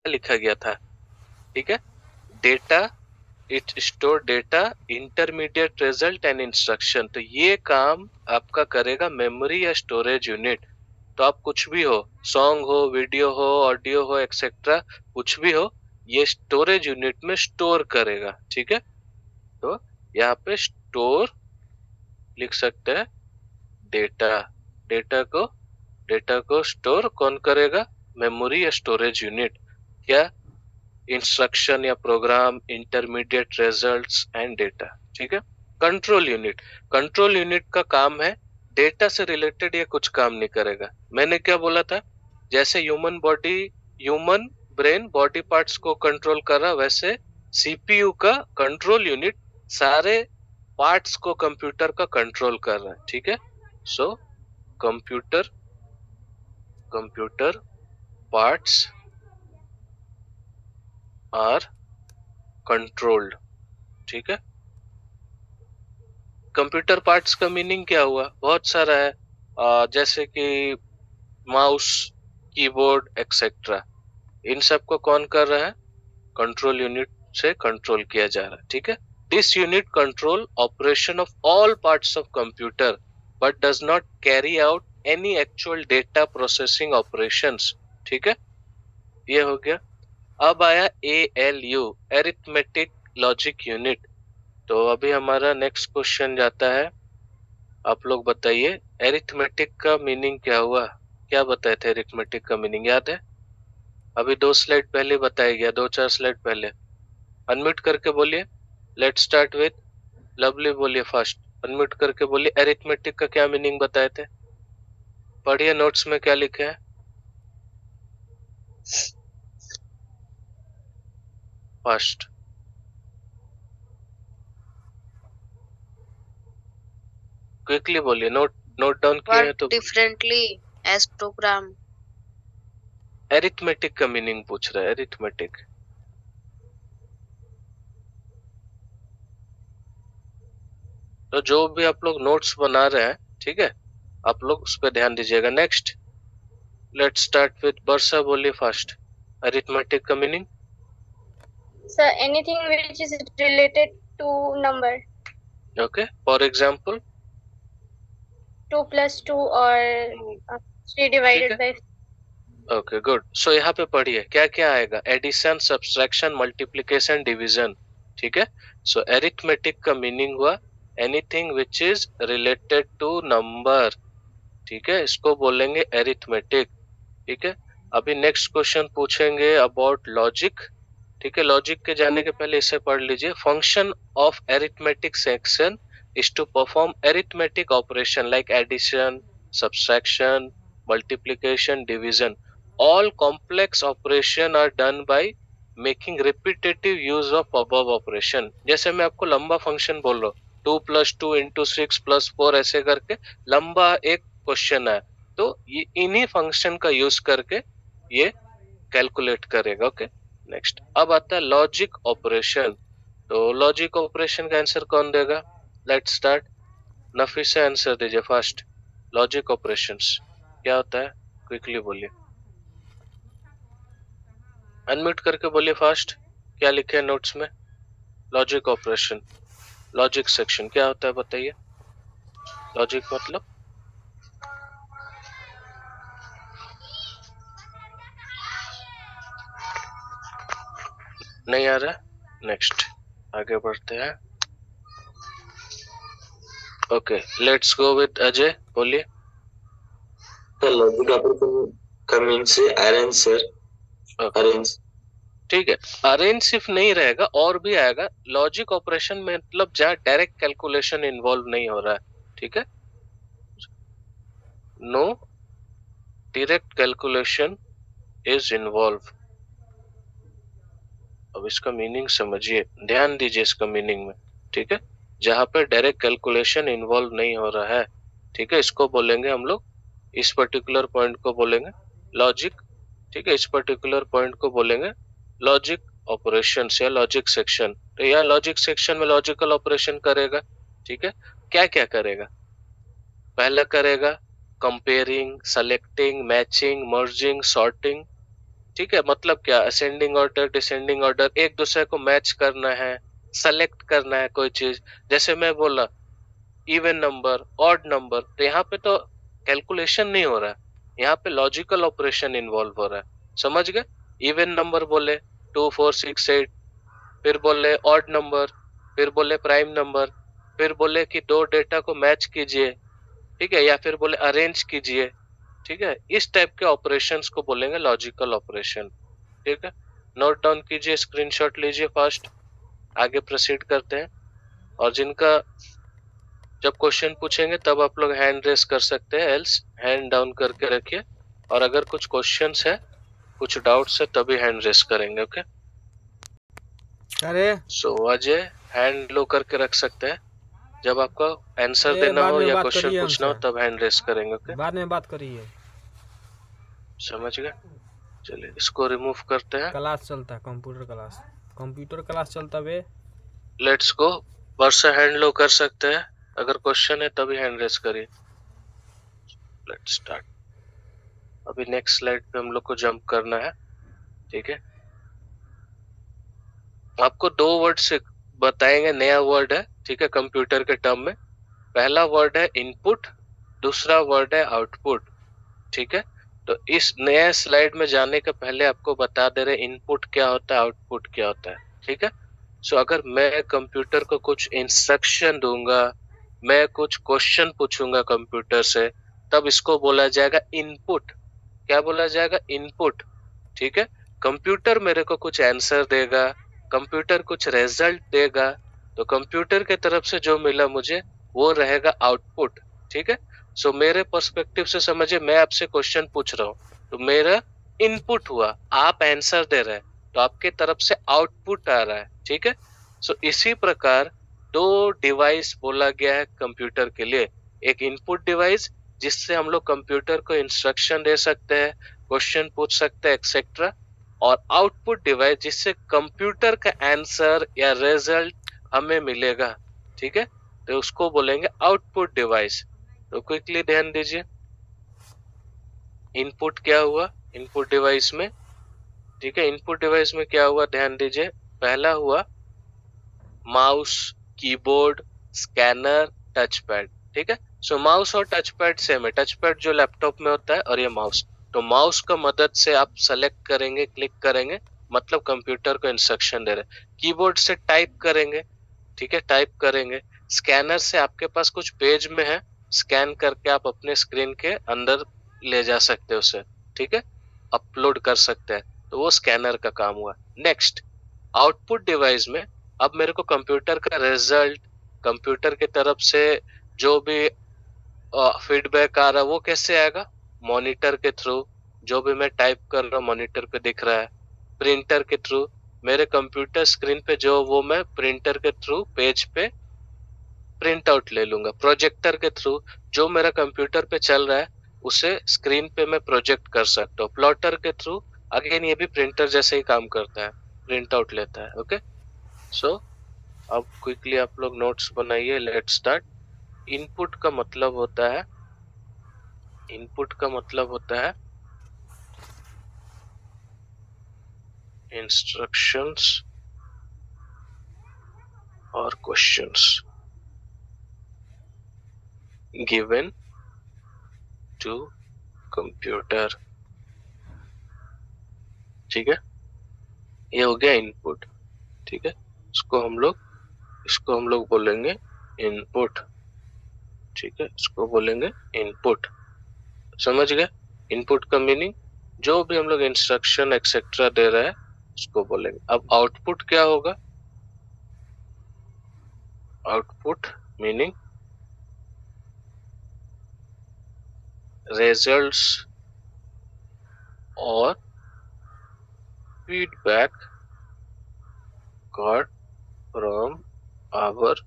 लिखा गया था, ठीक है। Data, it store data, intermediate result and instruction. तो ये काम आपका करेगा मेमोरी या स्टोरेज यूनिट। तो आप कुछ भी हो, सॉन्ग हो, वीडियो हो, ऑडियो हो, एक्सेट्रा, कुछ भी हो, ये स्टोरेज यूनिट में स्टोर करेगा, ठीक है। तो यहाँ पे स्टोर लिख सकते हैं डेटा। डेटा को डेटा को स्टोर कौन करेगा? मेमोरी या स्टोरेज यूनिट। क्या? इंस्ट्रक्शन या program, intermediate results and data, ठीक है। कंट्रोल यूनिट, कंट्रोल यूनिट का काम है डेटा से रिलेटेड ये कुछ काम नहीं करेगा। मैंने क्या बोला था? जैसे human body, human brain body parts को कंट्रोल कर रहा, वैसे सीपीयू का कंट्रोल यूनिट सारे पार्ट्स को कंप्यूटर का कंट्रोल कर रहा है, ठीक है। So computer computer parts are controlled, ठीक है। कंप्यूटर पार्ट्स का मीनिंग क्या हुआ? बहुत सारा है, जैसे कि माउस, कीबोर्ड एक्सेट्रा। इन सब को कौन कर रहा है? कंट्रोल यूनिट से कंट्रोल किया जा रहा है, ठीक है। This unit control operation of all parts of computer but does not carry out any actual data processing operations, ठीक है। ये हो गया। अब आया ALU, एरिथमेटिक लॉजिक यूनिट। तो अभी हमारा नेक्स्ट क्वेश्चन जाता है। आप लोग बताइए एरिथमेटिक का मीनिंग क्या हुआ? क्या बताए थे एरिथमेटिक का मीनिंग, याद है? अभी 2 स्लाइड पहले बताया गया, 2-4 स्लाइड पहले। अनम्यूट करके बोलिए। लेट स्टार्ट विद लवली, बोलिए फर्स्ट। अनम्यूट करके बोलिए एरिथमेटिक का क्या मीनिंग बताए थे। पढ़िए नोट्स में क्या लिखे हैं। फर्स्ट क्विकली बोलिए, नोट डाउन किए हैं तो। Differently as program. एरिथमेटिक का मीनिंग पूछ रहा है, एरिथमेटिक। तो जो भी आप लोग नोट्स बना रहे हैं, ठीक है, आप लोग उस पर ध्यान दीजिएगा। नेक्स्ट लेट स्टार्ट विद वर्षा, बोलिए फर्स्ट अरिथमेटिक का meaning. Sir, anything which is related to number. Okay, for example 2 plus 2 or 3 ठीक divided है, by ओके गुड। सो यहाँ पे पढ़िए क्या क्या आएगा। एडिशन, सब्सट्रैक्शन, मल्टीप्लिकेशन, डिवीजन, ठीक है। सो एरिथमेटिक का मीनिंग हुआ anything which is related to number, ठीक है, इसको बोलेंगे एरिथमेटिक, ठीक है। अभी नेक्स्ट क्वेश्चन पूछेंगे अबाउट लॉजिक, ठीक है। लॉजिक के जाने के पहले इसे पढ़ लीजिए। Function of arithmetic section is to perform arithmetic operation like addition, subtraction, multiplication, division. All complex operation are done by making repetitive use of above operation. जैसे मैं आपको लंबा फंक्शन बोल रहा हूँ, 2 + 2 × 6 + 4 ऐसे करके लंबा एक क्वेश्चन है, तो ये इन्हीं फंक्शन का यूज करके ये कैलकुलेट करेगा, ओके। नेक्स्ट अब आता है लॉजिक ऑपरेशन। तो लॉजिक ऑपरेशन का आंसर कौन देगा? Let start. नफीसा आंसर दीजिए फर्स्ट। लॉजिक ऑपरेशंस क्या होता है, क्विकली बोलिए। अनम्यूट करके बोलिए फास्ट। क्या लिखे हैं नोट्स में? लॉजिक ऑपरेशन, लॉजिक सेक्शन क्या होता है बताइए। लॉजिक मतलब नहीं आ रहा। नेक्स्ट आगे बढ़ते हैं। Okay let's go with Ajay, बोलिए। लॉजिक ऑपरेशन का मीन्स अरेंज सर, अरेंज, ठीक है। अरेंज सिर्फ नहीं रहेगा, और भी आएगा। लॉजिक ऑपरेशन में मतलब जहाँ डायरेक्ट कैलकुलेशन इन्वॉल्व नहीं हो रहा है, ठीक है। No direct calculation is involve. अब इसका मीनिंग समझिए, ध्यान दीजिए इसका मीनिंग में, ठीक है। जहां पे डायरेक्ट कैलकुलेशन इन्वॉल्व नहीं हो रहा है, ठीक है, इसको बोलेंगे हम लोग, इस पर्टिकुलर पॉइंट को बोलेंगे लॉजिक, ठीक है। इस पर्टिकुलर पॉइंट को बोलेंगे लॉजिक ऑपरेशन या लॉजिक सेक्शन। तो यह लॉजिक सेक्शन में लॉजिकल ऑपरेशन करेगा, ठीक है। क्या क्या करेगा? पहला करेगा comparing, selecting, matching, merging, sorting, ठीक है, मतलब क्या, असेंडिंग ऑर्डर, डिसेंडिंग ऑर्डर, एक दूसरे को मैच करना है, सेलेक्ट करना है कोई चीज। जैसे मैं बोला इवन नंबर, ऑड नंबर, तो यहाँ पे तो कैलकुलेशन नहीं हो रहा है, यहाँ पे लॉजिकल ऑपरेशन इन्वॉल्व हो रहा है, समझ गए। इवन नंबर बोले 2468, फिर बोले ऑड नंबर, फिर बोले प्राइम नंबर, फिर बोले कि दो डेटा को मैच कीजिए, ठीक है, या फिर बोले अरेंज कीजिए, ठीक है। इस टाइप के ऑपरेशंस को बोलेंगे लॉजिकल ऑपरेशन, ठीक है। नोट डाउन कीजिए, स्क्रीनशॉट लीजिए फास्ट, आगे प्रोसीड करते हैं। और जिनका जब क्वेश्चन पूछेंगे तब आप लोग हैंड रेस कर सकते हैं, एल्स हैंड डाउन करके रखिए। और अगर कुछ क्वेश्चंस है, कुछ डाउट्स है, तभी हैंड रेस करेंगे, ओके। अरे सो अजय हैंड लो करके रख सकते हैं, जब आपको आंसर ए, देना बाद हो में या बात क्वेश्चन करिए पूछना हो हमसे, तब हैंड रेस करेंगे, ओके। बाद में बात करिए। समझ गए, चलिए इसको रिमूव करते हैं। क्लास चलता है, कंप्यूटर क्लास चलता बे। लेट्स गो, वर्षा हैंड लो कर सकते हैं, अगर क्वेश्चन है तभी हैंड रेस करिए। Let's start. अभी नेक्स्ट स्लाइड पे हम लोग को जंप करना है, ठीक है। आपको दो वर्ड से बताएंगे, नया वर्ड है, ठीक है, कंप्यूटर के टर्म में। पहला वर्ड है इनपुट, दूसरा वर्ड है आउटपुट, ठीक है। तो इस नए स्लाइड में जाने के पहले आपको बता दे रहे इनपुट क्या होता है, आउटपुट क्या होता है, ठीक है। सो अगर मैं कंप्यूटर को कुछ इंस्ट्रक्शन दूंगा, मैं कुछ क्वेश्चन पूछूंगा कंप्यूटर से, तब इसको बोला जाएगा इनपुट। क्या बोला जाएगा, इनपुट, ठीक है। कंप्यूटर मेरे को कुछ आंसर देगा, कंप्यूटर कुछ रिजल्ट देगा, तो कंप्यूटर के तरफ से जो मिला मुझे वो रहेगा आउटपुट, ठीक है। सो मेरे पर्सपेक्टिव से समझिए, मैं आपसे क्वेश्चन पूछ रहा हूँ, तो मेरा इनपुट हुआ, आप आंसर दे रहे हैं, तो आपके तरफ से आउटपुट आ रहा है, ठीक है। सो इसी प्रकार दो डिवाइस बोला गया है कंप्यूटर के लिए, एक इनपुट डिवाइस जिससे हम लोग कंप्यूटर को इंस्ट्रक्शन दे सकते हैं, क्वेश्चन पूछ सकते हैं, एक्सेट्रा, और आउटपुट डिवाइस जिससे कंप्यूटर का आंसर या रिजल्ट हमें मिलेगा, ठीक है, तो उसको बोलेंगे आउटपुट डिवाइस। तो क्विकली ध्यान दीजिए, इनपुट क्या हुआ इनपुट डिवाइस में, ठीक है। इनपुट डिवाइस में क्या हुआ, ध्यान दीजिए, पहला हुआ mouse, keyboard, scanner, touch pad, ठीक है। सो माउस और टच पैड सेम है, टच पैड जो लैपटॉप में होता है और ये माउस। तो माउस का मदद से आप सेलेक्ट करेंगे, क्लिक करेंगे, मतलब कंप्यूटर को इंस्ट्रक्शन दे रहे। कीबोर्ड से टाइप करेंगे, ठीक है, टाइप करेंगे। स्कैनर से आपके पास कुछ पेज में है, स्कैन करके आप अपने स्क्रीन के अंदर ले जा सकते हो उसे, ठीक है, अपलोड कर सकते हैं, तो वो स्कैनर का काम हुआ। नेक्स्ट, आउटपुट डिवाइस में अब मेरे को कंप्यूटर का रिजल्ट, कंप्यूटर की तरफ से जो भी फीडबैक आ रहा है वो कैसे आएगा, मॉनिटर के थ्रू, जो भी मैं टाइप कर रहा हूँ मॉनिटर पे दिख रहा है। प्रिंटर के थ्रू, मेरे कंप्यूटर स्क्रीन पे जो वो मैं प्रिंटर के थ्रू पेज पे प्रिंट आउट ले लूंगा। प्रोजेक्टर के थ्रू, जो मेरा कंप्यूटर पे चल रहा है उसे स्क्रीन पे मैं प्रोजेक्ट कर सकता हूँ। प्लॉटर के थ्रू, अगेन ये भी प्रिंटर जैसे ही काम करता है, प्रिंट आउट लेता है, ओके। सो अब क्विकली आप लोग नोट्स बनाइए, लेट्स स्टार्ट। इनपुट का मतलब होता है, इनपुट का मतलब होता है इंस्ट्रक्शंस और क्वेश्चंस गिवन टू कंप्यूटर, ठीक है, ये हो गया इनपुट, ठीक है। इसको हम लोग बोलेंगे इनपुट, ठीक है, इसको बोलेंगे इनपुट, समझ गए। इनपुट का मीनिंग, जो भी हम लोग इंस्ट्रक्शन एक्सेट्रा दे रहे हैं उसको बोलेंगे। अब आउटपुट क्या होगा, आउटपुट मीनिंग रिजल्ट्स और feedback got from our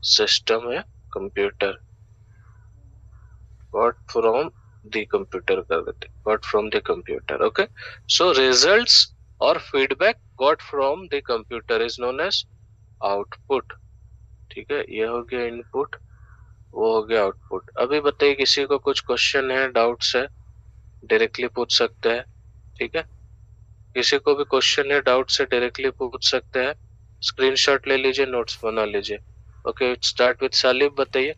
system है computer, got from the computer कर देते, got from the computer, okay. So results और feedback got from the computer is known as output, ठीक है। ये हो गया इनपुट, वो हो गया आउटपुट। अभी बताइए किसी को कुछ क्वेश्चन है, डाउट्स है, डायरेक्टली पूछ सकते हैं, ठीक है। किसी को भी क्वेश्चन है, डाउट से डायरेक्टली पूछ सकते हैं। स्क्रीनशॉट ले लीजिए, नोट्स बना लीजिए। ओके, स्टार्ट विद सालिब, बताइए।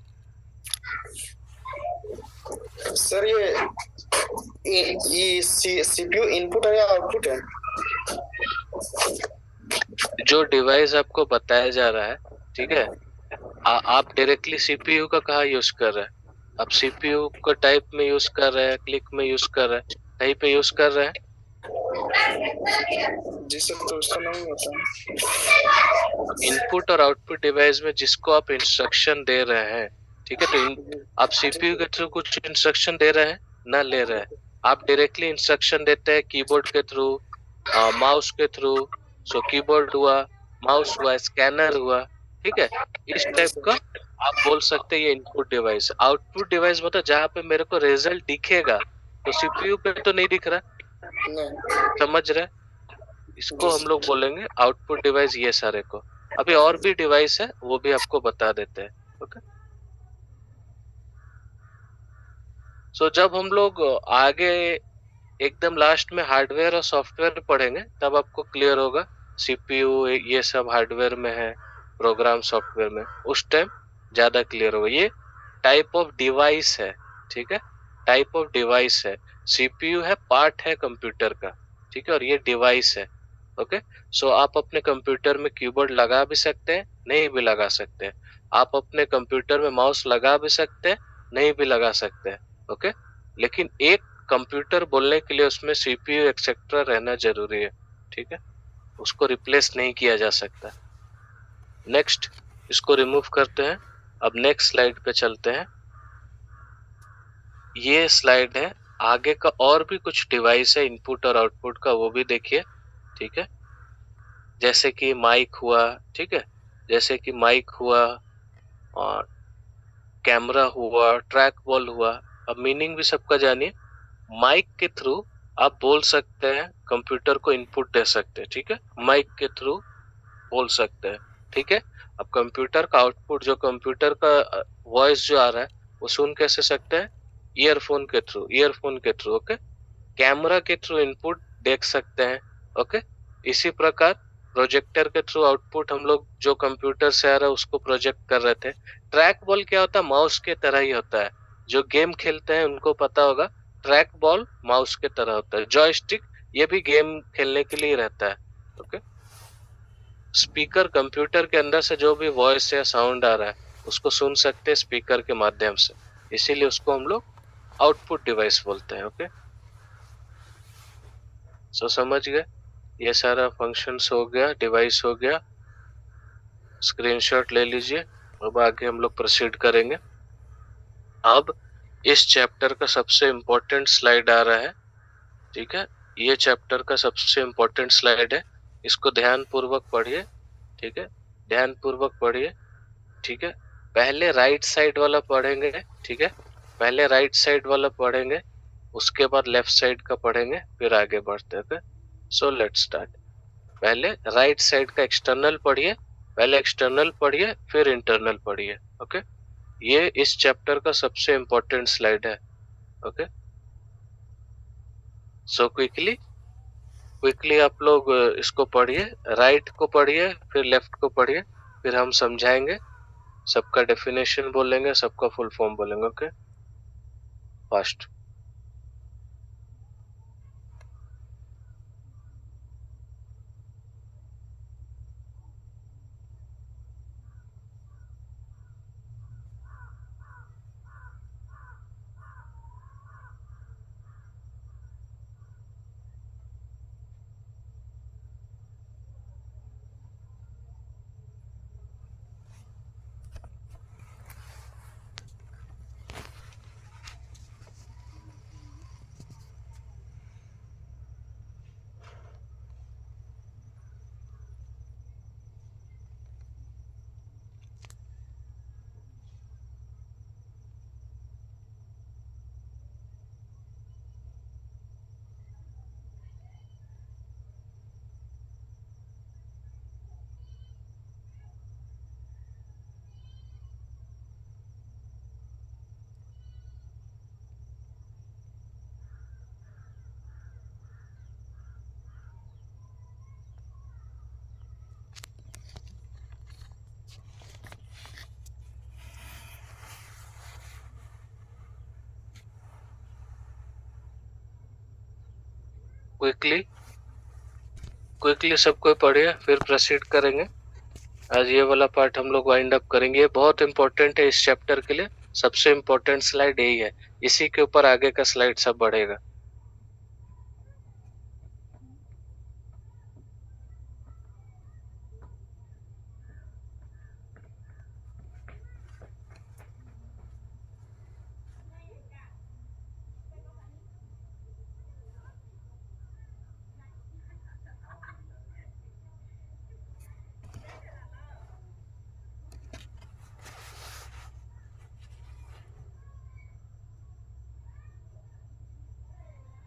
सर ये सीपीयू इनपुट है या आउटपुट है? जो डिवाइस आपको बताया जा रहा है, ठीक है, आप डायरेक्टली सीपीयू का कहाँ यूज कर रहे हैं? आप सीपीयू को टाइप में यूज कर रहे हैं, क्लिक में यूज कर रहे हैं, कहीं पे यूज कर रहे हैं? जी सर, तो उसका नाम बता। इनपुट और आउटपुट डिवाइस में जिसको आप इंस्ट्रक्शन दे रहे हैं, ठीक है, तो आप सीपीयू के थ्रू कुछ इंस्ट्रक्शन दे रहे हैं ना, ले रहे हैं? आप डायरेक्टली इंस्ट्रक्शन देते हैं कीबोर्ड के थ्रू, माउस के थ्रू। सो कीबोर्ड हुआ, माउस हुआ, स्कैनर हुआ, ठीक है। इस टाइप का आप बोल सकते हैं ये इनपुट डिवाइस। आउटपुट डिवाइस मतलब जहाँ पे मेरे को रिजल्ट दिखेगा, तो सीपीयू पे तो नहीं दिख रहा, समझ रहे? इसको हम लोग बोलेंगे आउटपुट डिवाइस, ये सारे को। अभी और भी डिवाइस है, वो भी आपको बता देते हैं। ओके, सो जब हम लोग आगे एकदम लास्ट में हार्डवेयर और सॉफ्टवेयर पढ़ेंगे, तब आपको क्लियर होगा सीपीयू ये सब हार्डवेयर में है, प्रोग्राम सॉफ्टवेयर में, उस टाइम ज्यादा क्लियर होगा। ये टाइप ऑफ डिवाइस है, ठीक है, टाइप ऑफ डिवाइस है। सीपीयू है, पार्ट है कंप्यूटर का, ठीक है, और ये डिवाइस है। ओके, सो आप अपने कंप्यूटर में कीबोर्ड लगा भी सकते हैं, नहीं भी लगा सकते हैं। आप अपने कंप्यूटर में माउस लगा भी सकते हैं, नहीं भी लगा सकते हैं। ओके, लेकिन एक कंप्यूटर बोलने के लिए उसमें सीपीयू एक्सेट्रा रहना जरूरी है, ठीक है, उसको रिप्लेस नहीं किया जा सकता। नेक्स्ट, इसको रिमूव करते हैं। अब नेक्स्ट स्लाइड पे चलते हैं। ये स्लाइड है, आगे का और भी कुछ डिवाइस है इनपुट और आउटपुट का, वो भी देखिए, ठीक है। जैसे कि माइक हुआ, ठीक है, जैसे कि माइक हुआ, और कैमरा हुआ, ट्रैक बॉल हुआ। अब मीनिंग भी सबका जानिए। माइक के थ्रू आप बोल सकते हैं, कंप्यूटर को इनपुट दे सकते हैं, ठीक है, माइक के थ्रू बोल सकते हैं, ठीक है। अब कंप्यूटर का आउटपुट, जो कंप्यूटर का वॉइस जो आ रहा है, वो सुन कैसे सकते हैं? ईयरफोन के थ्रू, ईयरफोन के थ्रू। ओके, कैमरा के थ्रू इनपुट देख सकते हैं। ओके, इसी प्रकार प्रोजेक्टर के थ्रू आउटपुट हम लोग जो कंप्यूटर से आ रहा है उसको प्रोजेक्ट कर रहे थे। ट्रैक बॉल क्या होता है? माउस के तरह ही होता है। जो गेम खेलते हैं उनको पता होगा, ट्रैक बॉल माउस के तरह होता है। जॉयस्टिक, ये भी गेम खेलने के लिए रहता है। ओके, स्पीकर, कंप्यूटर के अंदर से जो भी वॉइस या साउंड आ रहा है उसको सुन सकते हैं स्पीकर के माध्यम से, इसीलिए उसको हम लोग आउटपुट डिवाइस बोलते हैं। ओके, सो समझ गए? ये सारा फंक्शंस हो गया, डिवाइस हो गया। स्क्रीनशॉट ले लीजिए। अब आगे हम लोग प्रोसीड करेंगे। अब इस चैप्टर का सबसे इम्पोर्टेंट स्लाइड आ रहा है, ठीक है, ये चैप्टर का सबसे इम्पोर्टेंट स्लाइड है। इसको ध्यान पूर्वक पढ़िए, ठीक है, ध्यान पूर्वक पढ़िए, ठीक है। पहले राइट साइड वाला पढ़ेंगे, ठीक है, पहले राइट साइड वाला पढ़ेंगे, उसके बाद लेफ्ट साइड का पढ़ेंगे, फिर आगे बढ़ते हैं। So let's start. पहले राइट साइड का एक्सटर्नल पढ़िए, पहले एक्सटर्नल पढ़िए, फिर इंटरनल पढ़िए। ओके, ये इस चैप्टर का सबसे इम्पोर्टेंट स्लाइड है। ओके, सो क्विकली क्विकली आप लोग इसको पढ़िए, राइट को पढ़िए, फिर लेफ्ट को पढ़िए, फिर हम समझाएंगे, सबका डेफिनेशन बोलेंगे, सबका फुल फॉर्म बोलेंगे। Okay, fast. क्विकली सब कोई पढ़िए, फिर प्रोसीड करेंगे। आज ये वाला पार्ट हम लोग वाइंड अप करेंगे। ये बहुत इंपॉर्टेंट है इस चैप्टर के लिए। सबसे इम्पोर्टेंट स्लाइड यही है, इसी के ऊपर आगे का स्लाइड सब बढ़ेगा।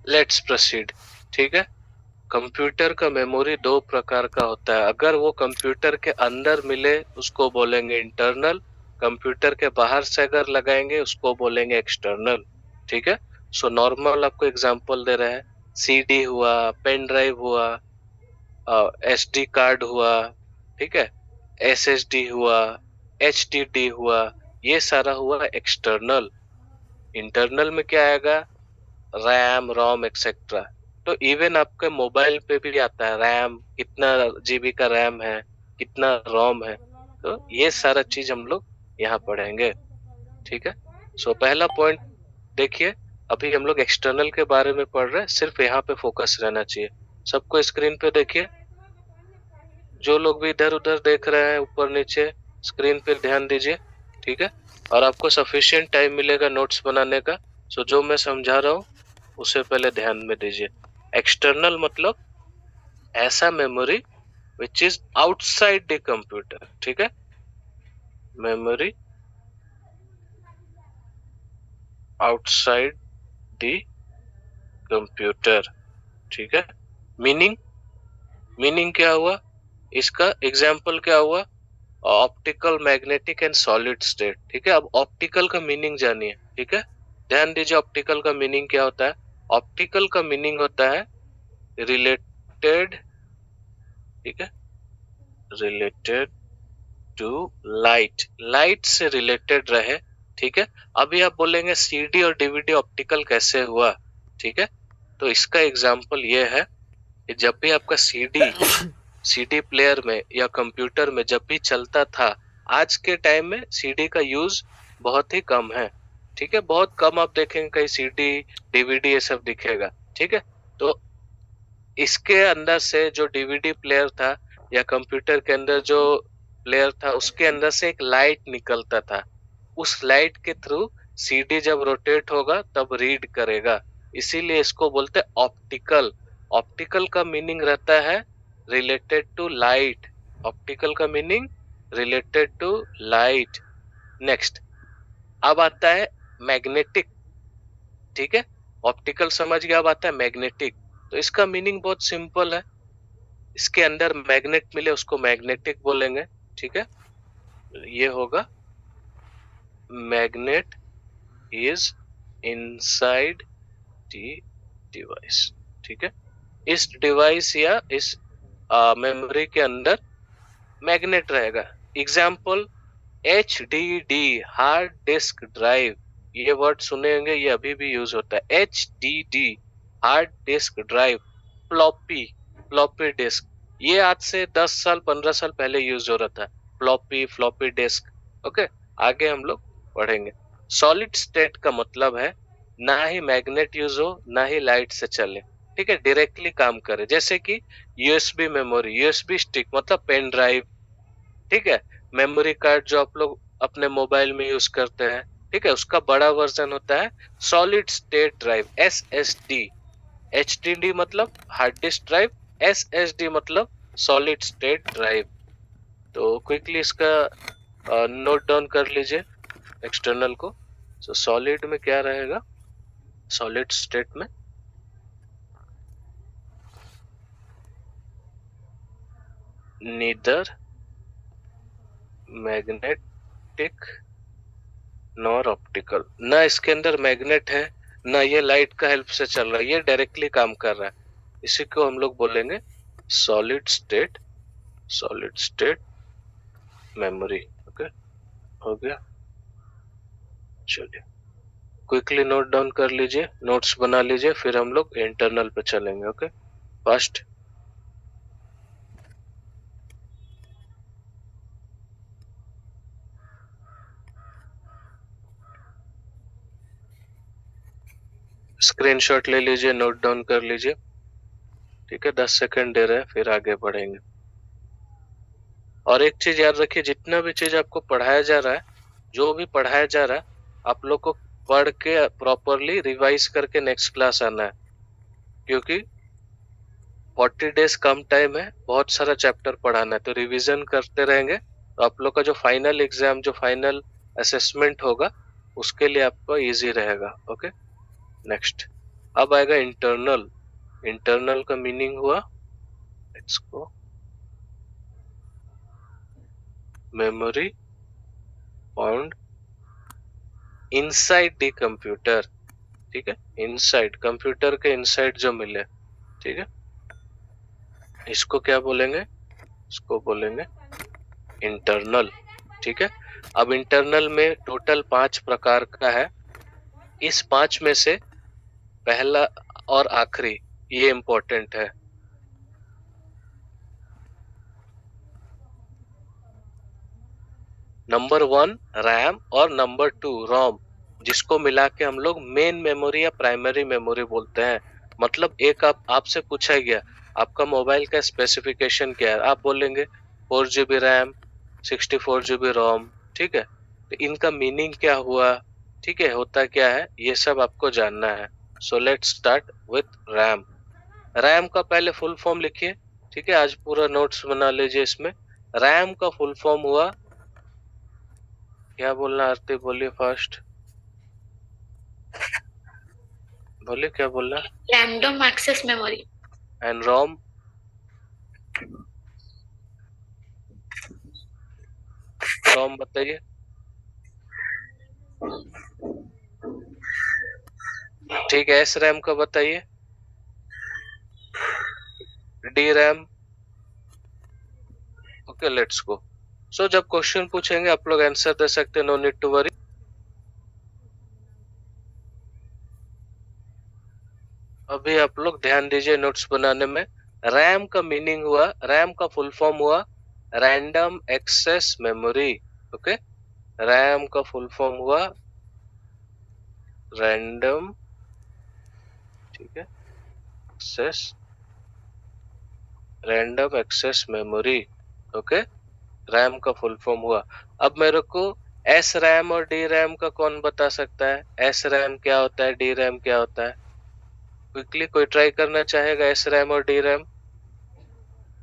Let's proceed. ठीक है, कंप्यूटर का मेमोरी दो प्रकार का होता है। अगर वो कंप्यूटर के अंदर मिले उसको बोलेंगे इंटरनल, कंप्यूटर के बाहर से अगर लगाएंगे उसको बोलेंगे एक्सटर्नल। ठीक है, सो नॉर्मल आपको एग्जांपल दे रहे हैं, सीडी हुआ, पेन ड्राइव हुआ, एसडी कार्ड हुआ, ठीक है, एसएसडी हुआ, एचडीडी हुआ, ये सारा हुआ एक्सटर्नल। इंटरनल में क्या आएगा, रैम, रोम एक्सेट्रा। तो इवन आपके मोबाइल पे भी आता है रैम, कितना जीबी का रैम है, कितना रोम है। तो ये सारा चीज हम लोग यहाँ पढ़ेंगे। ठीक है, सो पहला पॉइंट देखिए, अभी हम लोग एक्सटर्नल के बारे में पढ़ रहे हैं, सिर्फ यहाँ पे फोकस रहना चाहिए। सबको स्क्रीन पे देखिए, जो लोग भी इधर उधर देख रहे हैं ऊपर नीचे, स्क्रीन पे ध्यान दीजिए। ठीक है, और आपको सफिशिएंट टाइम मिलेगा नोट्स बनाने का। सो जो मैं समझा रहा हूँ उसे पहले ध्यान में दीजिए। एक्सटर्नल मतलब ऐसा memory which is outside the computer. ठीक है, मेमोरी आउटसाइड द कंप्यूटर। ठीक है, मीनिंग क्या हुआ, इसका एग्जाम्पल क्या हुआ, optical, magnetic and solid state. ठीक है, अब ऑप्टिकल का मीनिंग जानिए। ठीक है, ध्यान दीजिए ऑप्टिकल का मीनिंग क्या होता है। ऑप्टिकल का मीनिंग होता है रिलेटेड, ठीक है, रिलेटेड टू लाइट, लाइट से रिलेटेड रहे। ठीक है, अभी आप बोलेंगे सीडी और डीवीडी ऑप्टिकल कैसे हुआ। ठीक है, तो इसका एग्जांपल ये है कि जब भी आपका सीडी प्लेयर में या कंप्यूटर में जब भी चलता था, आज के टाइम में सीडी का यूज बहुत ही कम है। ठीक है, बहुत कम आप देखेंगे कहीं सीडी डीवीडी ये सब दिखेगा। ठीक है, तो इसके अंदर से जो डीवीडी प्लेयर था या कंप्यूटर के अंदर जो प्लेयर था, उसके अंदर से एक लाइट निकलता था। उस लाइट के थ्रू सीडी जब रोटेट होगा तब रीड करेगा, इसीलिए इसको बोलते हैं ऑप्टिकल। ऑप्टिकल का मीनिंग रहता है रिलेटेड टू लाइट। ऑप्टिकल का meaning related to light. Next, अब आता है मैग्नेटिक। ठीक है, ऑप्टिकल समझ गया, अब आता है मैग्नेटिक। तो इसका मीनिंग बहुत सिंपल है, इसके अंदर मैग्नेट मिले उसको मैग्नेटिक बोलेंगे। ठीक है, ये होगा magnet is inside the device. ठीक है, इस डिवाइस या इस मेमोरी के अंदर मैग्नेट रहेगा। Example HDD, hard disk drive, ये वर्ड सुने होंगे, ये अभी भी यूज होता है। HDD, hard disk drive. Floppy, floppy disk, ये आज से 10 साल 15 साल पहले यूज हो रहा था, फ्लॉपी, फ्लॉपी डिस्क। ओके, आगे हम लोग पढ़ेंगे। सॉलिड स्टेट का मतलब है ना ही मैग्नेट यूज हो ना ही लाइट से चले। ठीक है, डायरेक्टली काम करे, जैसे कि यूएसबी मेमोरी, यूएसबी स्टिक मतलब पेन ड्राइव। ठीक है, मेमोरी कार्ड जो आप लोग अपने मोबाइल में यूज करते हैं, ठीक है, उसका बड़ा वर्जन होता है solid state drive, SSD। HDD मतलब हार्ड डिस्क ड्राइव, SSD मतलब सॉलिड स्टेट ड्राइव। तो क्विकली इसका नोट डाउन कर लीजिए एक्सटर्नल को। सो सॉलिड में क्या रहेगा, सॉलिड स्टेट में नीदर मैग्नेटिक नॉर ऑप्टिकल, ना इसके अंदर मैग्नेट है ना ये लाइट का हेल्प से चल रहा है, ये डायरेक्टली काम कर रहा है। इसी को हम लोग बोलेंगे solid state, solid state memory. Okay, हो गया, चलिए क्विकली नोट डाउन कर लीजिए, नोट्स बना लीजिए, फिर हम लोग इंटरनल पे चलेंगे। ओके, फर्स्ट स्क्रीनशॉट ले लीजिए, नोट डाउन कर लीजिए। ठीक है, 10 सेकंड दे रहे हैं, फिर आगे बढ़ेंगे। और एक चीज याद रखिए, जितना भी चीज आपको पढ़ाया जा रहा है, जो भी पढ़ाया जा रहा है, आप लोग को पढ़ के प्रॉपरली रिवाइज करके नेक्स्ट क्लास आना है, क्योंकि 40 डेज कम टाइम है, बहुत सारा चैप्टर पढ़ाना है, तो रिवीजन करते रहेंगे तो आप लोग का जो फाइनल एग्जाम, जो फाइनल असेसमेंट होगा, उसके लिए आपका इजी रहेगा। ओके, नेक्स्ट अब आएगा इंटरनल। इंटरनल का मीनिंग हुआ, let's go, memory found inside the computer. ठीक है, इनसाइड कंप्यूटर के इनसाइड जो मिले। ठीक है, इसको क्या बोलेंगे? इसको बोलेंगे इंटरनल। ठीक है, अब इंटरनल में टोटल 5 प्रकार का है। इस 5 में से पहला और आखिरी ये इंपॉर्टेंट है। नंबर 1 रैम और नंबर 2 रोम, जिसको मिला के हम लोग मेन मेमोरी या प्राइमरी मेमोरी बोलते हैं। मतलब एक आपसे पूछा गया आपका मोबाइल का स्पेसिफिकेशन क्या है, आप बोलेंगे 4 GB रैम, 64 GB रोम। ठीक है, तो इनका मीनिंग क्या हुआ, ठीक है, होता क्या है, ये सब आपको जानना है। So let's start with RAM. RAM का पहले फुल फॉर्म लिखिए। ठीक है, आज पूरा नोट्स बना लीजिए इसमें। रैम का फुल फॉर्म हुआ, क्या बोलना आरती, बोलिए फर्स्ट, बोलिए क्या बोलना। Random access memory. And ROM? ROM बताइए। ठीक है, एस रैम का बताइए। D RAM? Okay, let's go. So जब क्वेश्चन पूछेंगे आप लोग आंसर दे सकते हैं, नो नीड टू वरी। अभी आप लोग ध्यान दीजिए नोट्स बनाने में। रैम का मीनिंग हुआ, रैम का फुल फॉर्म हुआ random access memory. Okay, RAM का फुल फॉर्म हुआ रैंडम, ठीक है, access, random access memory. Okay, RAM का फुल फॉर्म हुआ। अब मेरे को एस रैम और डी रैम का कौन बता सकता है? एस रैम क्या होता है, डी रैम क्या होता है? क्विकली कोई ट्राई करना चाहेगा? एस रैम और डी रैम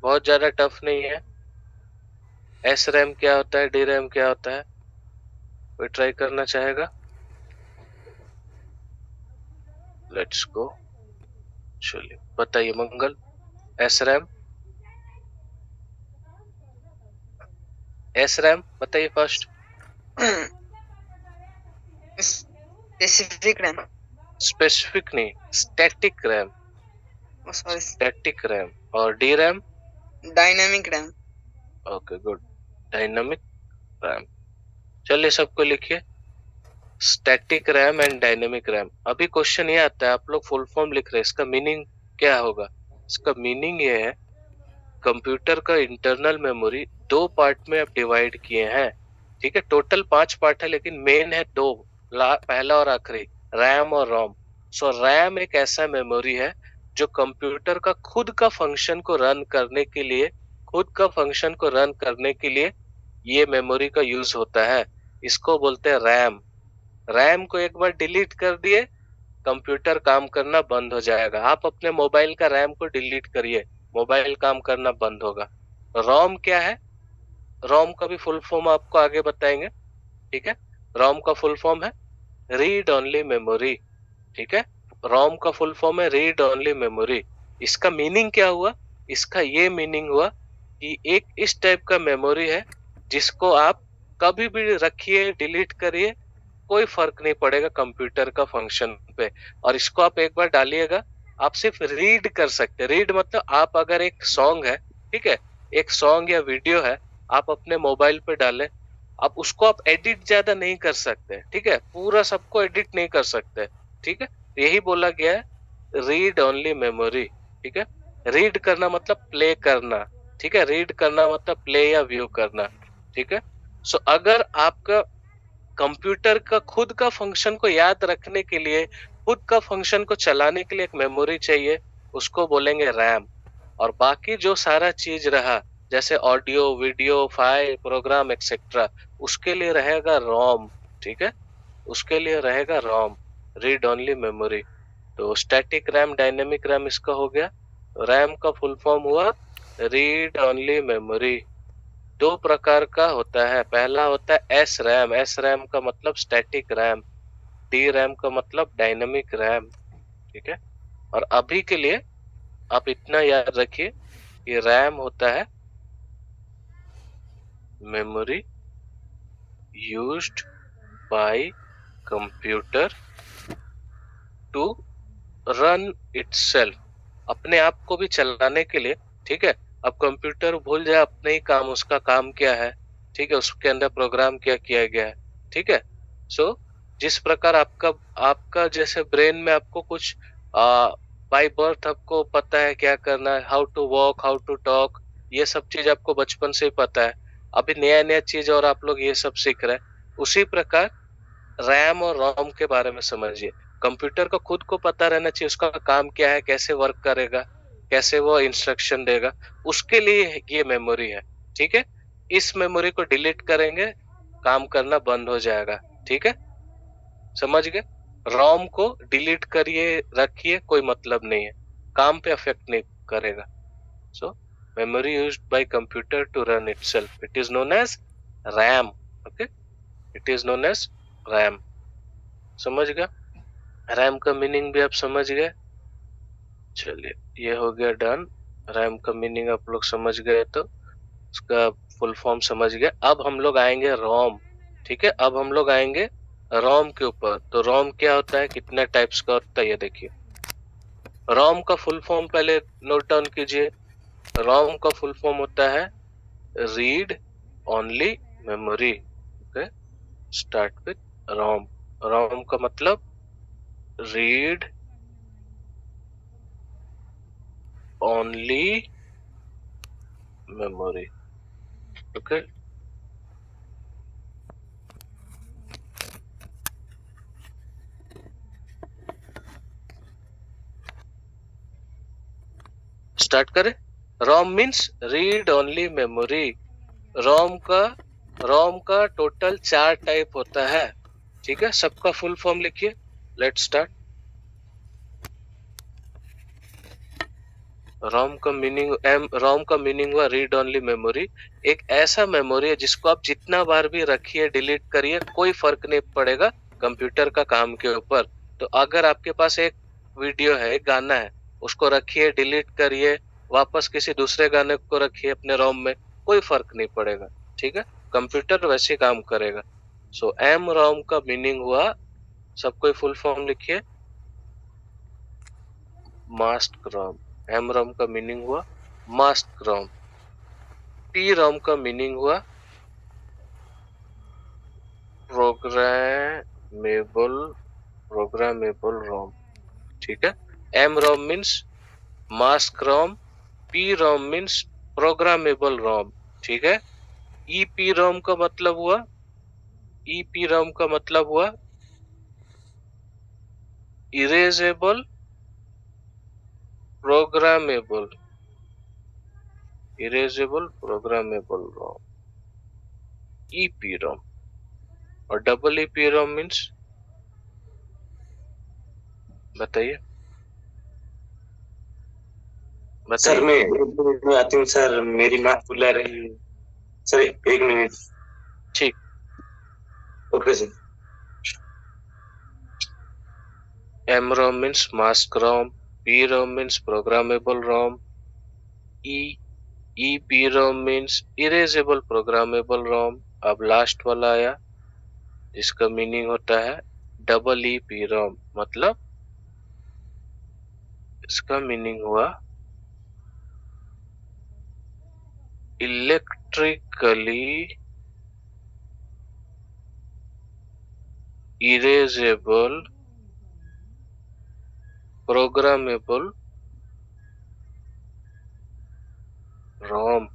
बहुत ज्यादा टफ नहीं है। एस रैम क्या होता है, डी रैम क्या होता है? कोई ट्राई करना चाहेगा? लेट्स गो, चलिए बताइए Mangal. S RAM, S RAM बताइए फर्स्ट। Specific RAM. स्पेसिफिक नहीं, static RAM. Sorry, static RAM. और D RAM? Dynamic RAM. Okay good, dynamic RAM. चलिए सबको लिखिए, static RAM and dynamic RAM. अभी क्वेश्चन ये आता है, आप लोग फुल फॉर्म लिख रहे हैं, इसका मीनिंग क्या होगा? इसका मीनिंग ये है, कंप्यूटर का इंटरनल मेमोरी 2 पार्ट में अब डिवाइड किए हैं। ठीक है, टोटल 5 पार्ट है, लेकिन मेन है 2, पहला और आखिरी, रैम और रोम। सो रैम एक ऐसा मेमोरी है जो कंप्यूटर का खुद का फंक्शन को रन करने के लिए, खुद का फंक्शन को रन करने के लिए ये मेमोरी का यूज होता है। इसको बोलते हैं रैम। रैम को एक बार डिलीट कर दिए, कंप्यूटर काम करना बंद हो जाएगा। आप अपने मोबाइल का रैम को डिलीट करिए, मोबाइल काम करना बंद होगा। रोम क्या है? रोम का भी फुल फॉर्म आपको आगे बताएंगे। ठीक है, रोम का फुल फॉर्म है रीड ओनली मेमोरी। ठीक है, रोम का फुल फॉर्म है रीड ओनली मेमोरी। इसका मीनिंग क्या हुआ? इसका ये मीनिंग हुआ कि एक इस टाइप का मेमोरी है जिसको आप कभी भी रखिए, डिलीट करिए, कोई फर्क नहीं पड़ेगा कंप्यूटर का फंक्शन पे। और इसको आप एक बार डालिएगा, आप सिर्फ रीड कर सकते हैं। रीड मतलब आप अगर एक सॉन्ग है, ठीक है, एक सॉन्ग या वीडियो है, आप अपने मोबाइल पे डालें, अब उसको आप एडिट ज्यादा नहीं कर सकते, ठीक है, पूरा सबको एडिट नहीं कर सकते, ठीक है। यही बोला गया है रीड ओनली मेमोरी, ठीक है। रीड करना मतलब प्ले करना, ठीक है, रीड करना मतलब प्ले या व्यू करना, ठीक है। सो अगर आपका कंप्यूटर का खुद का फंक्शन को याद रखने के लिए, खुद का फंक्शन को चलाने के लिए एक मेमोरी चाहिए, उसको बोलेंगे रैम। और बाकी जो सारा चीज रहा, जैसे audio, video, file, program etcetera, उसके लिए रहेगा रोम, ठीक है, उसके लिए रहेगा रोम, रीड ओनली मेमोरी। तो स्टैटिक रैम, डायनेमिक रैम इसका हो गया। रैम का फुल फॉर्म हुआ रीड ओनली मेमोरी। दो प्रकार का होता है, पहला होता है एस रैम, एस रैम का मतलब स्टैटिक रैम, डी रैम का मतलब डायनेमिक रैम, ठीक है। और अभी के लिए आप इतना याद रखिए कि रैम होता है memory used by computer to run itself, अपने आप को भी चलाने के लिए, ठीक है। अब कंप्यूटर भूल जाए अपने ही काम, उसका काम क्या है, ठीक है, उसके अंदर प्रोग्राम क्या किया गया है, ठीक है। सो जिस प्रकार आपका आपका जैसे ब्रेन में आपको कुछ बाय बर्थ आपको पता है क्या करना है, how to walk, how to talk, ये सब चीज आपको बचपन से ही पता है। अभी नया नया चीज और आप लोग ये सब सीख रहे हैं। उसी प्रकार रैम और रोम के बारे में समझिए। कंप्यूटर को खुद को पता रहना चाहिए उसका काम क्या है, कैसे वर्क करेगा, कैसे वो इंस्ट्रक्शन देगा, उसके लिए ये मेमोरी है, ठीक है। इस मेमोरी को डिलीट करेंगे, काम करना बंद हो जाएगा, ठीक है, समझ गए। रोम को डिलीट करिए, रखिए, कोई मतलब नहीं है, काम पे अफेक्ट नहीं करेगा। So memory used by computer to run itself, it is known as RAM, okay, it is known as RAM. समझ गया, रैम का मीनिंग भी आप समझ गए। चलिए ये हो गया डन, रैम का मीनिंग आप लोग समझ गए तो उसका फुल फॉर्म समझ गए। अब हम लोग आएंगे रोम, ठीक है, अब हम लोग आएंगे रोम के ऊपर। तो रोम क्या होता है, कितने टाइप्स का होता है ये देखिए। रोम का फुल फॉर्म पहले नोट डाउन कीजिए। रोम का फुल फॉर्म होता है read only memory, okay, start with ROM. ROM का मतलब read only memory, okay. Start करें। ROM means read only memory. ROM का रोम का टोटल 4 टाइप होता है, ठीक है, सबका फुल फॉर्म लिखिए। Let's start. रोम का मीनिंग हुआ रीड ओनली मेमोरी। एक ऐसा मेमोरी है जिसको आप जितना बार भी रखिए, डिलीट करिए, कोई फर्क नहीं पड़ेगा कंप्यूटर का काम के ऊपर। तो अगर आपके पास एक वीडियो है, एक गाना है, उसको रखिए, डिलीट करिए, वापस किसी दूसरे गाने को रखिए अपने रोम में, कोई फर्क नहीं पड़ेगा, ठीक है, कंप्यूटर वैसे काम करेगा। सो एम रोम का मीनिंग हुआ, सबको फुल फॉर्म लिखिए, मास्क रोम। एम रोम का मीनिंग हुआ मास्क रोम। पी रोम का मीनिंग हुआ प्रोग्रामेबल प्रोग्रामेबल रोम, ठीक है। M ROM means mask ROM, P ROM means programmable ROM, ठीक है। ई पी रोम का मतलब हुआ, ई पी रोम का मतलब हुआ erasable programmable, erasable programmable ROM, E P ROM. और double E P ROM means, बताइए सर बताइए। मैं 1 मिनट में आती हूँ सर, मेरी माँ बुला रही है सर, 1 मिनट। ठीक। Okay sir. M ROM means mask ROM, P ROM means programmable ROM, E EPROM means erasable programmable ROM। अब लास्ट वाला आया जिसका मीनिंग होता है डबल ई पी रोम, मतलब इसका मीनिंग हुआ इलेक्ट्रिकली इरेजेबल प्रोग्रामेबल रोम,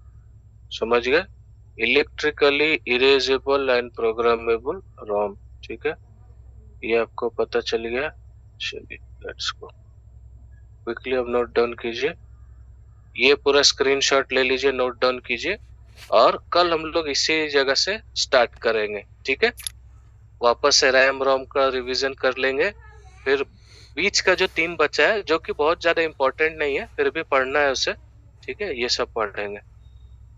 समझ गए? Electrically erasable and programmable ROM, ठीक है, ये आपको पता चल गया। चलिए लेट्स गो, क्विकली अब नोट डाउन कीजिए, ये पूरा स्क्रीनशॉट ले लीजिए, नोट डाउन कीजिए, और कल हम लोग इसी जगह से स्टार्ट करेंगे, ठीक है? वापस से रैम रोम का रिवीजन कर लेंगे, फिर बीच का जो 3 बचा है जो कि बहुत ज्यादा इंपॉर्टेंट नहीं है, फिर भी पढ़ना है उसे, ठीक है, ये सब पढ़ लेंगे।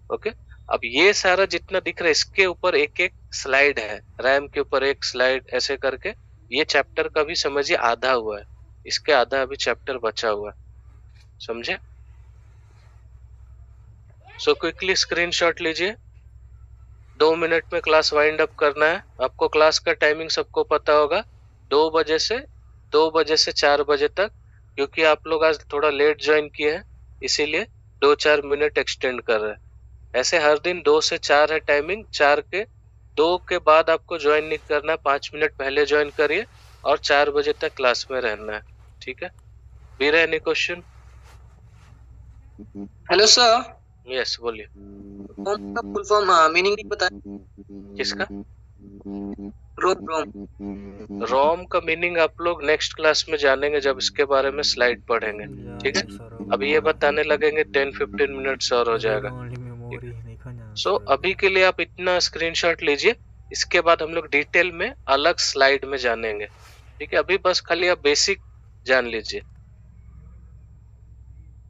ओके, अब ये सारा जितना दिख रहा है इसके ऊपर एक एक स्लाइड है, रैम के ऊपर एक स्लाइड, ऐसे करके ये चैप्टर का भी समझिए आधा हुआ है, इसके आधा अभी चैप्टर बचा हुआ है, समझे? सो क्विकली स्क्रीनशॉट लीजिए, 2 मिनट में क्लास वाइंड अप करना है। आपको क्लास का टाइमिंग सबको पता होगा, 2 बजे से 4 बजे तक, क्योंकि आप लोग आज थोड़ा लेट ज्वाइन किए हैं इसीलिए 2-4 मिनट एक्सटेंड कर रहे हैं। ऐसे हर दिन 2 से 4 है टाइमिंग, 4 के 2 के बाद आपको ज्वाइन नहीं करना है, 5 मिनट पहले ज्वाइन करिए और 4 बजे तक क्लास में रहना है, ठीक है? भी रहे any question? Hello sir, yes बोलिए। रोम का फुल फॉर्म मीनिंग नहीं पता। किसका? रोम रोम का मीनिंग आप लोग नेक्स्ट क्लास में जानेंगे जब इसके बारे में स्लाइड पढ़ेंगे, ठीक है? अभी ये बताने लगेंगे 10-15 मिनट्स और हो जाएगा। सो अभी के लिए आप इतना स्क्रीनशॉट लीजिए, इसके बाद हम लोग डिटेल में अलग स्लाइड में जानेंगे, ठीक है? अभी बस खाली आप बेसिक जान लीजिए,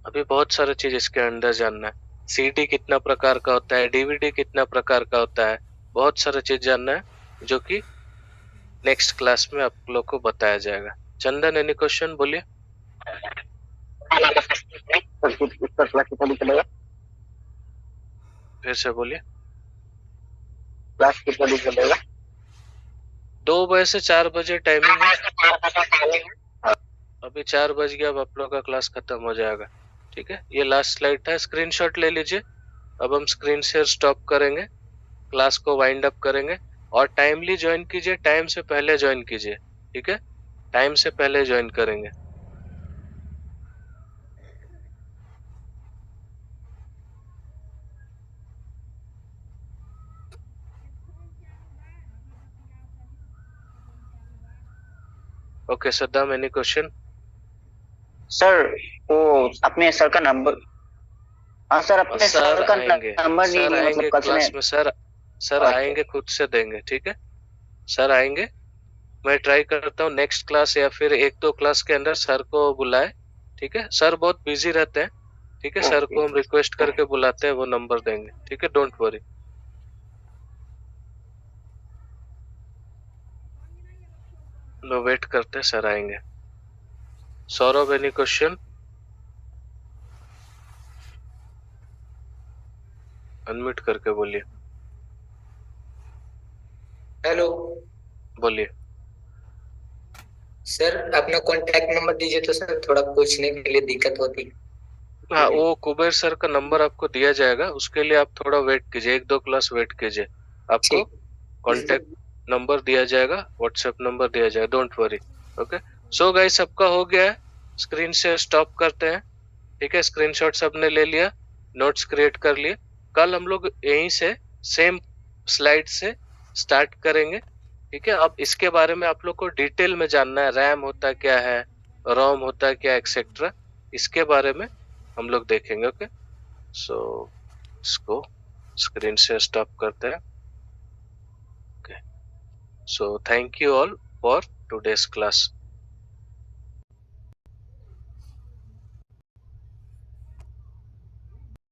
अभी बहुत सारा चीज इसके अंदर जानना है। सीडी कितना प्रकार का होता है, डीवीडी कितना प्रकार का होता है, बहुत सारा चीज जानना है जो कि नेक्स्ट क्लास में आप लोग को बताया जाएगा। चंदन एनी क्वेश्चन बोलिए। फिर से बोलिए। क्लास कितना दिन चलेगा? 2 बजे से 4 बजे टाइमिंग है, अभी 4 बज गया, अब आप लोग का क्लास खत्म हो जाएगा, ठीक है? ये लास्ट स्लाइड था, स्क्रीनशॉट ले लीजिए। अब हम स्क्रीन शेयर स्टॉप करेंगे, क्लास को वाइंड अप करेंगे, और टाइमली ज्वाइन कीजिए, टाइम से पहले ज्वाइन कीजिए, ठीक है? टाइम से पहले ज्वाइन करेंगे। Okay Saddam any question? Sir वो अपने सर का नंबर, हाँ सर अपने सर का आएंगे, नंबर नहीं सर है, आएंगे मतलब क्लास में, सर अच्छा। आएंगे, खुद से देंगे, ठीक है? सर आएंगे, मैं ट्राई करता हूँ नेक्स्ट क्लास या फिर 1-2 क्लास के अंदर सर को बुलाए, ठीक है? सर बहुत बिजी रहते हैं, ठीक है? सर को हम रिक्वेस्ट करके बुलाते हैं, वो नंबर देंगे, ठीक है? Don't worry. लो वेट करते हैं, सर आएंगे। Saurabh any question? अनम्यूट करके बोलिए। हेलो बोलिए। सर, अपना कॉन्टैक्ट नंबर दीजिए तो सर थोड़ा पूछने के लिए दिक्कत होती। हाँ, वो कुबेर सर का नंबर आपको दिया जाएगा, उसके लिए आप थोड़ा वेट कीजिए, 1-2 क्लास वेट कीजिए, आपको कॉन्टैक्ट नंबर दिया जाएगा, व्हाट्सएप नंबर दिया जाएगा, don't worry. Okay, so guys सबका हो गया है, स्क्रीन से स्टॉप करते हैं, ठीक है? स्क्रीनशॉट सबने ले लिया, नोट्स क्रिएट कर लिए, कल हम लोग यहीं से सेम स्लाइड से स्टार्ट करेंगे, ठीक है? अब इसके बारे में आप लोग को डिटेल में जानना है, रैम होता क्या है, रोम होता क्या, एक्सेट्रा, इसके बारे में हम लोग देखेंगे। ओके, सो इसको स्क्रीन से स्टॉप करते हैं। Okay, so thank you all for today's class.